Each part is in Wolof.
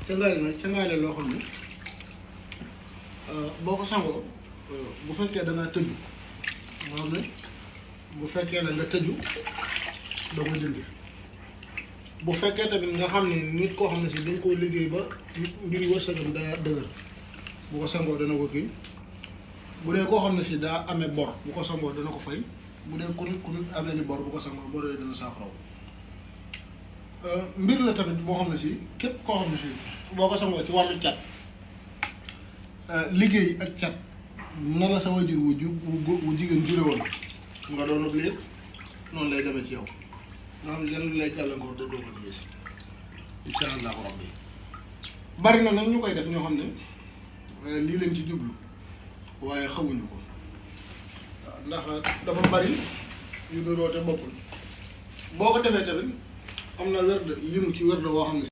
cangaay la loo xam ne boo ko sangoo bu fekkee da ngaa tëju moo xam ne bu fekkee la nga tëju da koy dindi bu fekkee tamit nga xam ne nit koo xam ne si dañ koo liggéey ba mbiri wërsëgam daa dëgër bu ko sangoo dana ko kii bu dee koo xam ne si daa amee bor bu ko sangoo dana ko fay bu dee ku nit amee ni bor bu ko sangoo bor yooyu dana saafaraw mbir la tamit boo xam ne si képp koo xam ne si boo ko sangoo ci wàllu cat liggéey ak cat na la sa wajur wu jigéen jure woon nga doon ub liir noonu lay demee ci yow nga xam ne lenn lay gàllankoor doo ko ci gis insha allahu rabbi bari na nag ñu koy def ñoo xam ne lii leen ci jublu waaye xamuñu ko ndax dafa bari yu nuroo te bokkul boo ko defee tamit am na wér de limu ci wér de woo xam ne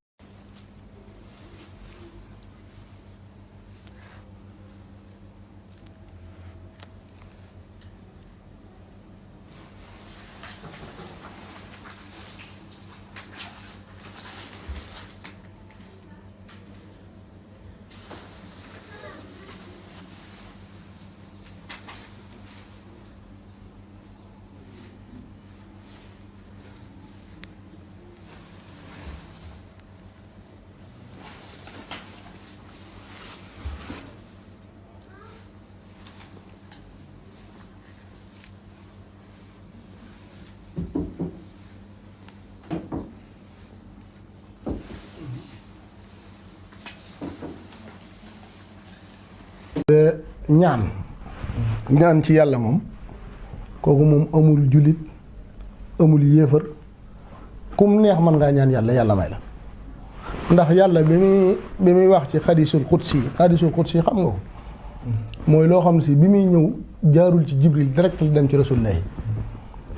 ñaan ci yàlla moom kooku moom amul jullit amul yéefar kum neex mën ngaa ñaan yàlla yàlla may la ndax yàlla bi muy wax ci xadisul xudsi xam nga ko mooy loo xam si bi muy ñëw jaarul ci jibril direct la dem ci rasulullahi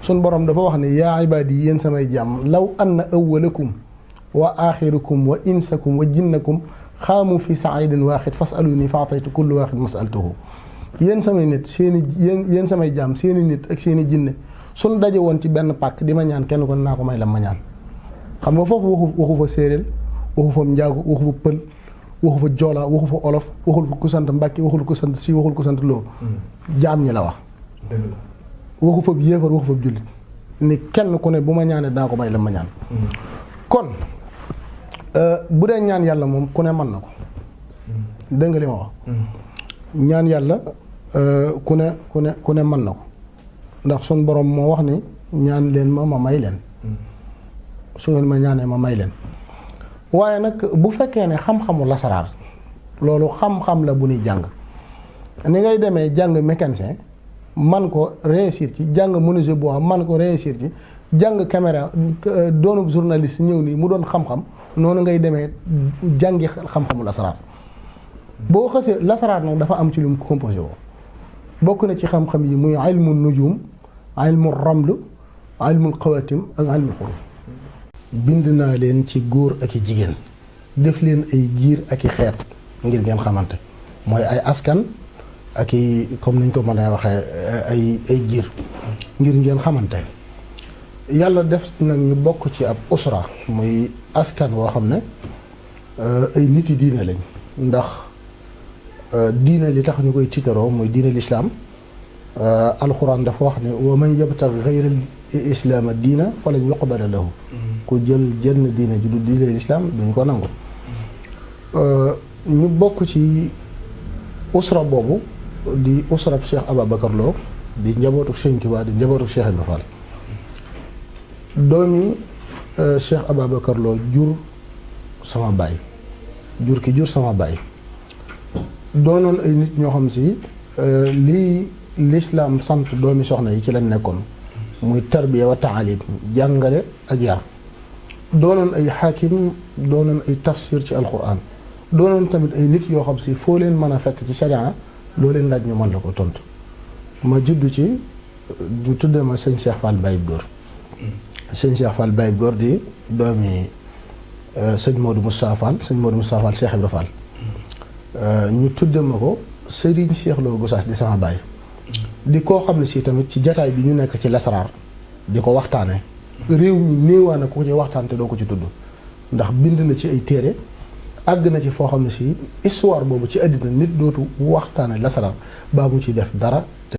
sun borom dafa wax ne yaa ibaadi yi yéen samay jàmm law anna awwalakum wa axirukum wa insakum wa jinnakum xaamu fi saidin waaxid fasaluni fa ataytu kullu waaxid masaltuhu yéen samay nit yéen samay jaam seeni nit ak seeni jinne suñ daje woon ci benn pàkk di ma ñaan kenn ko naa ko may la ma ñaan xam nga foofu waxu fa séeréer waxu fa njaago waxu fa pël waxu fa joola waxu fa olof waxul fa ku sant mbàkki waxul ku sant si waxul ku sant loo jaam ñi la wax waxu fa yéefar waxu fa jullit ni kenn ku ne bu ma ñaanee daa ko may la ma ñaan kon bu dee ñaan yàlla moom ku ne mën na ko dégg nga li ma wax ñaan yàlla ku ne mën na ko ndax sun borom moo wax ni ñaan leen ma may leen su ngeen ma ñaanee ma may leen waaye nag bu fekkee ne xam-xamu lasaraar loolu xam-xam la bu ñuy jàng ni ngay demee jàng mécanicien man ko réussir ci jàng menuisier bois man ko réussir ci jàng caméra doonub journaliste ñëw nii mu doon xam-xam noonu ngay demee jàngi xam-xamu lasaraar boo xësee lasaraar nag dafa am ci lu mu composé woo bokk na ci xam-xam yi muy ilmu nujum ilmu raml ilmu xawatim ak ilmu xuruf bind naa leen ci góor ak i jigéen def leen ay giir ak i xeet ngir ngeen xamante mooy ay askan ak i comme niñ ko mën a waxee ay giir ngir ngeen xamante yàlla def nag ñu bokk ci ab usra muy askan woo xam ne ay nit yi diine lañ ndax diine li tax ñu koy tiitaroo mooy diine lislaam alxuraan dafa wax ne wa man yabtaghi ghayra islaama diina falan yuqbala lahu ku jël jenn diine ji du diine lislaam duñ ko nangu ñu bokk ci usra boobu di usrab Cheikh Ababacar Lo di njabootu Sëñ Tuubaa di njabootu Cheikh Ibra Fall doomi Cheikh Ababacar Lo jur sama baay jur ki jur sama baay doonoon ay nit ñoo xam si lii lislaam sant doomi soxna yi ci lañ nekkoon muy tarbiya wa taalim jàngale ak yar doonoon ay xaakim doonoon ay tafsir ci alquran doonoon tamit ay nit yoo xam si foo leen mën a fekk ci sharia loo leen laaj ñu mën la ko tontu ma juddu ci du tudde ma sëñ Cheikh Fall Baye Góor sëñ Cheikh Fall Baye Góor di doomi sëñ Modou Moustapha Fall sëñ Modou Moustapha Fall Cheikh Ibra Fall ñu tudde ma ko Serigne Cheikh Lo Gossas di sama baay di koo xam ne si tamit ci jataay bi ñu nekk ci lasaraar di ko waxtaane réew mi néewaa na ku ko ci waxtaan te doo ko ci tudd ndax bind na ci ay téere àgg na ci foo xam ne si histoire boobu ci àddina nit dootu waxtaane lasaraan baa mu ci def dara